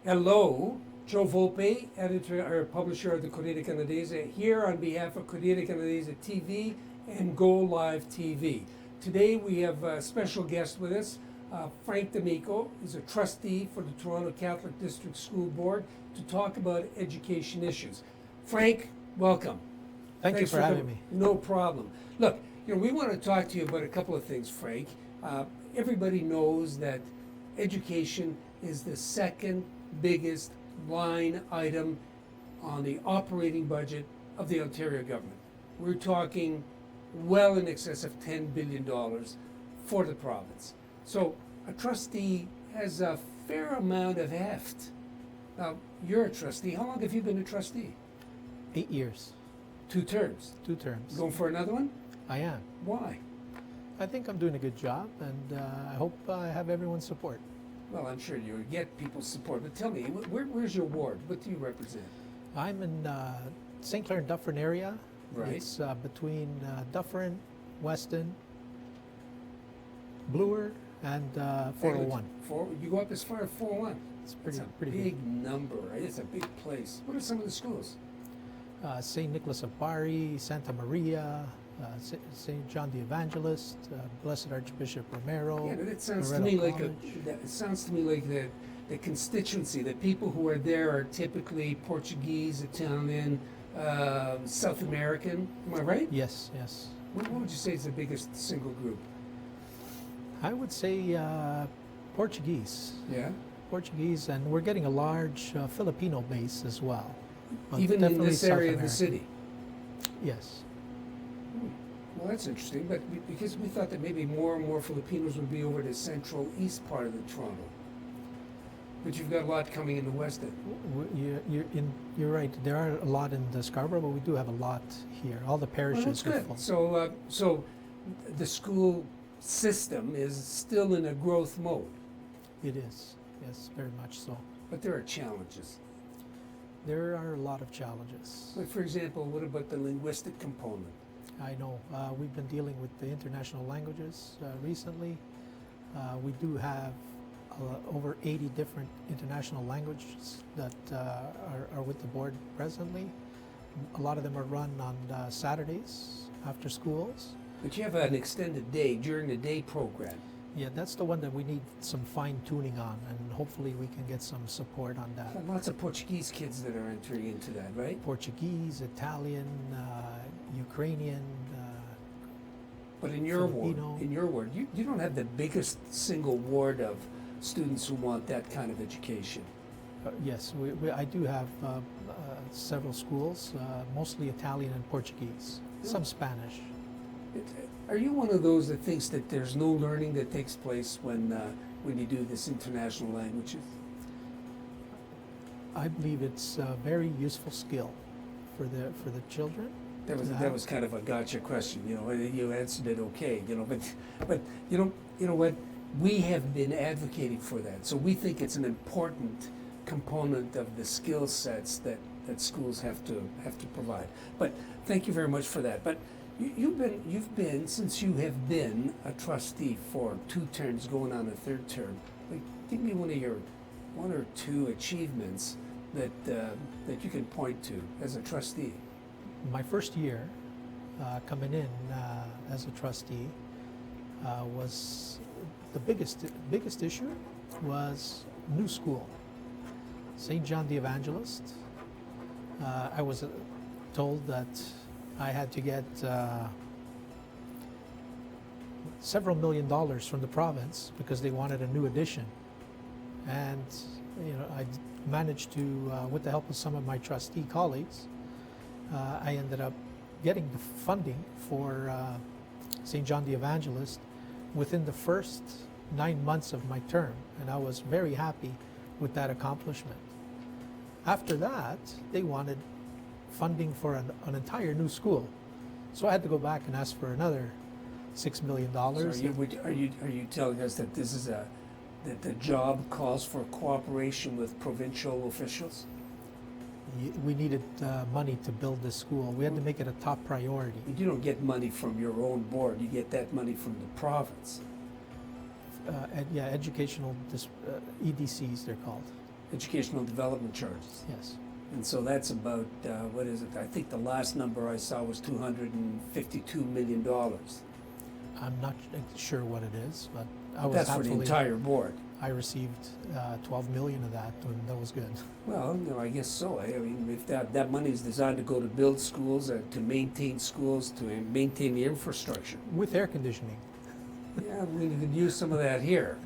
Hello, Joe Volpe, editor or publisher of the Corriere Canadese, here on behalf of Corriere Canadese TV and Go Live TV. Today we have a special guest with us, Frank D'Amico. He's a trustee for the Toronto Catholic District School Board to talk about education issues. Frank, welcome. Thank you Thanks for having coming. me. No problem. Look, we want to talk to you about a couple of things, Frank. Everybody knows that education is the second biggest line item on the operating budget of the Ontario government. We're talking well in excess of $10 billion for the province. So a trustee has a fair amount of heft. Now, you're a trustee. How long have you been a trustee? 8 years, 2 terms. 2 terms. Going for another one? I am. Why? I think I'm doing a good job, and I hope I have everyone's support. Well, I'm sure you get people's support, but tell me, where's your ward? What do you represent? I'm in St. Clair and Dufferin area. Right. It's between Dufferin, Weston, Bloor, and 401. You go up as far as 401. It's It's a pretty big number, right? It's a big place. What are some of the schools? St. Nicholas of Bari, Santa Maria, St. John the Evangelist, Blessed Archbishop Romero. Yeah, but it sounds to Loretto me like College. it sounds to me like the constituency, the people who are there are typically Portuguese, Italian, South American. Am I right? Yes, yes. What would you say is the biggest single group? I would say Portuguese. Yeah. Portuguese, and we're getting a large Filipino base as well. But Even in definitely this area of the South city. Yes. Well, that's interesting, but because we thought that maybe more and more Filipinos would be over the central east part of the Toronto. But you've got a lot coming in the west end. You're right. There are a lot in the Scarborough, but we do have a lot here. All the Well, parishes that's are good. full. So the school system is still in a growth mode, It is. Yes, very much so. but there are challenges. There are a lot of challenges. Like, for example, what about the linguistic component? I know. We've been dealing with the international languages recently. We do have over 80 different international languages that are with the board presently. A lot of them are run on Saturdays after schools. But you have an extended day, during the day program. Yeah, that's the one that we need some fine tuning on, and hopefully we can get some support on that. Lots of Portuguese kids that are entering into that, right? Portuguese, Italian, Ukrainian. But in your Filipino. ward, you don't have the biggest single ward of students who want that kind of education. Yes, I do have several schools, mostly Italian and Portuguese, some Spanish. Are you one of those that thinks that there's no learning that takes place when you do this international languages? I believe it's a very useful skill for the children. That was kind of a gotcha question, you answered it okay, but you know what? We have been advocating for that. So we think it's an important component of the skill sets that schools have to provide. But thank you very much for that. But you've been since you have been a trustee for 2 terms, going on a 3rd term. Like, give me one or two achievements that you can point to as a trustee. My first year coming in as a trustee was the biggest issue was new school. St. John the Evangelist. I was told that I had to get several $1 million from the province because they wanted a new addition, and I managed to, with the help of some of my trustee colleagues, I ended up getting the funding for St. John the Evangelist within the first 9 months of my term, and I was very happy with that accomplishment. After that, they wanted funding for an entire new school, so I had to go back and ask for another $6 million. So are you telling us that that the job calls for cooperation with provincial officials? We needed money to build this school. We had to make it a top priority. You don't get money from your own board. You get that money from the province. Educational EDCs, they're called. educational development charges. Yes. And so that's about, what is it? I think the last number I saw was $252 million. I'm not sure what it is, but I was That's for the happily- entire board. I received 12 million of that, and that was good. Well, you know, I guess so. I mean, if that money is designed to go to build schools, to maintain schools, to maintain the infrastructure. With air conditioning. Yeah, we could use some of that here.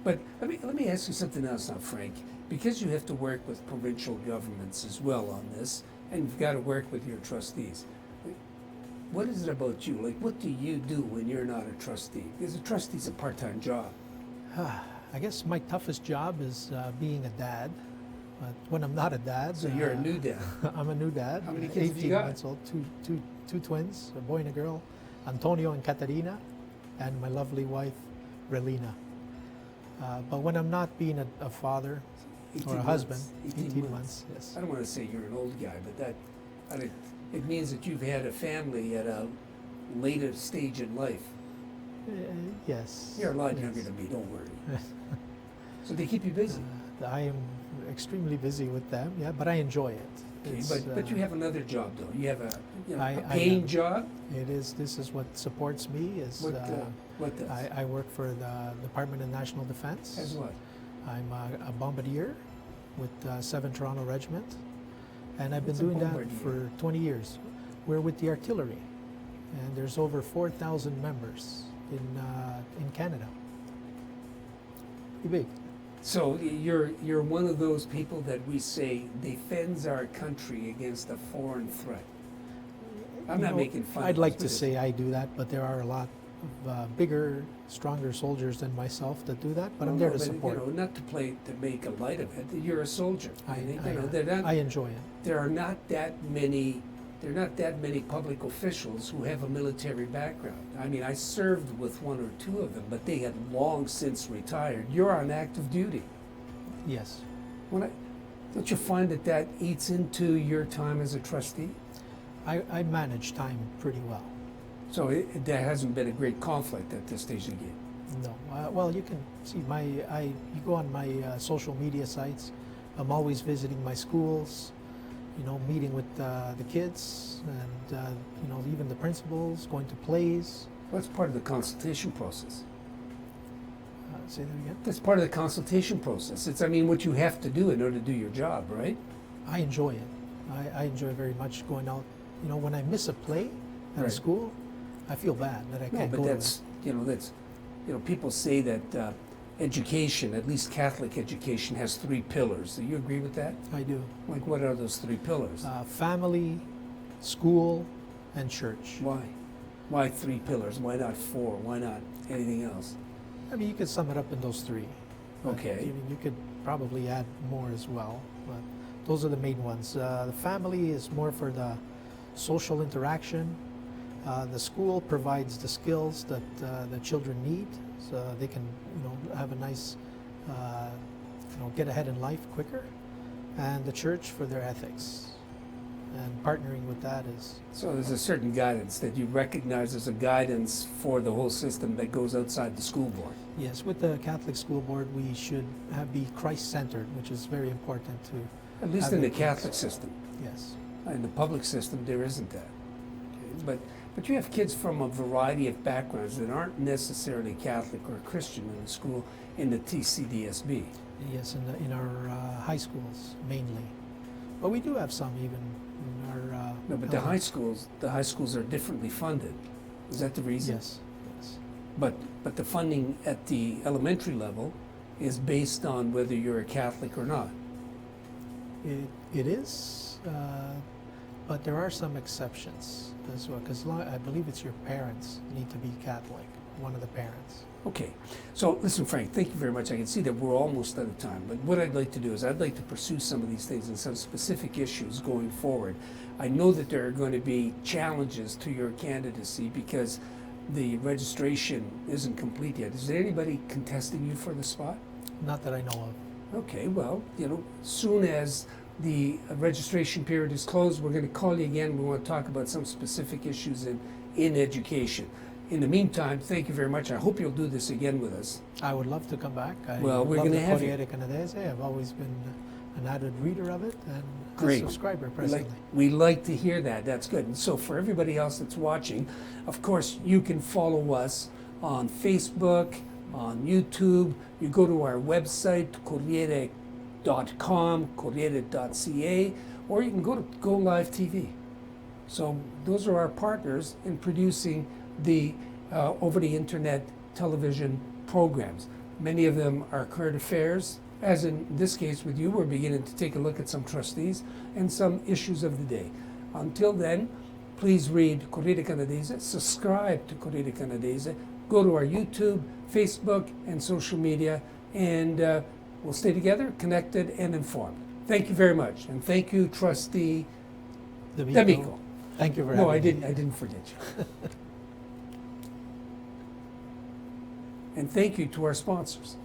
But let me ask you something else now, Frank. Because you have to work with provincial governments as well on this, and you've got to work with your trustees, what is it about you? Like, what do you do when you're not a trustee? Because a trustee's a part-time job. I guess my toughest job is being a dad. But when I'm not a dad, So you're a new dad. I'm a new dad. How many kids have you 18 got? months old, two twins, a boy and a girl, Antonio and Catarina, and my lovely wife, Relina. But when I'm not being a father or 18 a husband, months. 18 months, yes. I don't want to say you're an old guy, but it means that you've had a family at a later stage in life. Yes. You're a lot yes. younger than me, don't worry. So they keep you busy. I am extremely busy with them, yeah, but I enjoy it. Okay, It's, but you have another job though. You have a I paying am. job. This is what supports me. Is What does? I work for the Department of National Defense. As what? I'm a bombardier with 7 Toronto Regiment, and I've been What's a doing that bombardier? for 20 years. We're with the artillery, and there's over 4,000 members in Canada. Pretty big. So you're one of those people that we say defends our country against a foreign threat. I'm You not know, making fun. I'd of like this, to but say I do that, but there are a lot of bigger, stronger soldiers than myself that do that. But I'm there to support. You know, not to make a light of it. You're a soldier. I enjoy it. There are not that many. There are not that many public officials who have a military background. I mean, I served with 1 or 2 of them, but they had long since retired. You're on active duty. Yes. Don't you find that eats into your time as a trustee? I manage time pretty well. So there hasn't been a great conflict at this stage of the game. No. Well, you can see you go on my social media sites. I'm always visiting my schools, you know, meeting with the kids and, you know, even the principals, going to plays. Well, that's part of the consultation process. Say that again? That's part of the consultation process. It's, I mean, what you have to do in order to do your job, right? I enjoy it. I enjoy very much going out. You know, when I miss a play at a Right. school, I feel bad that I No, can't but go to it. that's, people say that education, at least Catholic education, has 3 pillars. Do you agree with that? I do. Like, what are those 3 pillars? Family, school, and church. Why? Why 3 pillars? Why not 4? Why not anything else? I mean, you could sum it up in those 3. Okay. I mean, you could probably add more as well, but those are the main ones. The family is more for the social interaction. The school provides the skills that the children need, so they can, you know, have a nice, you know, get ahead in life quicker. And the church for their ethics. And partnering with that is. So there's a certain guidance that you recognize as a guidance for the whole system that goes outside the school board. Yes, with the Catholic school board, we should be Christ-centered, which is very important to. At least have in the it. Catholic system. Yes. In the public system, there isn't that. Okay. But you have kids from a variety of backgrounds that aren't necessarily Catholic or Christian in the school in the TCDSB. Yes, in our high schools mainly, but we do have some even in our. No, but the high schools are differently funded. Is that the reason? Yes. Yes. But the funding at the elementary level is based on whether you're a Catholic or not. It is, but there are some exceptions as well, because I believe it's your parents need to be Catholic, one of the parents. Okay, so listen, Frank, thank you very much. I can see that we're almost out of time, but what I'd like to do is I'd like to pursue some of these things and some specific issues going forward. I know that there are going to be challenges to your candidacy because the registration isn't complete yet. Is there anybody contesting you for the spot? Not that I know of. Okay, well, soon as the registration period is closed, we're going to call you again. We want to talk about some specific issues in education. in the meantime, thank you very much. I hope you'll do this again with us. I would love to come back. Well, we're love gonna the have you. Corriere Canadese. I've always been an avid reader of it and Great. a subscriber We presently. like to hear that. That's good. And so for everybody else that's watching, of course, you can follow us on Facebook, on YouTube. You go to our website, Corriere.com, Corriere.ca, or you can go to Go Live TV. So those are our partners in producing the over-the-internet television programs. Many of them are current affairs, as in this case with you, we're beginning to take a look at some trustees and some issues of the day. Until then, please read Corriere Canadese, subscribe to Corriere Canadese, go to our YouTube, Facebook, and social media, and we'll stay together, connected, and informed. Thank you very much, and thank you, Trustee D'Amico. Thank you for No, having me. I didn't forget you. And thank you to our sponsors.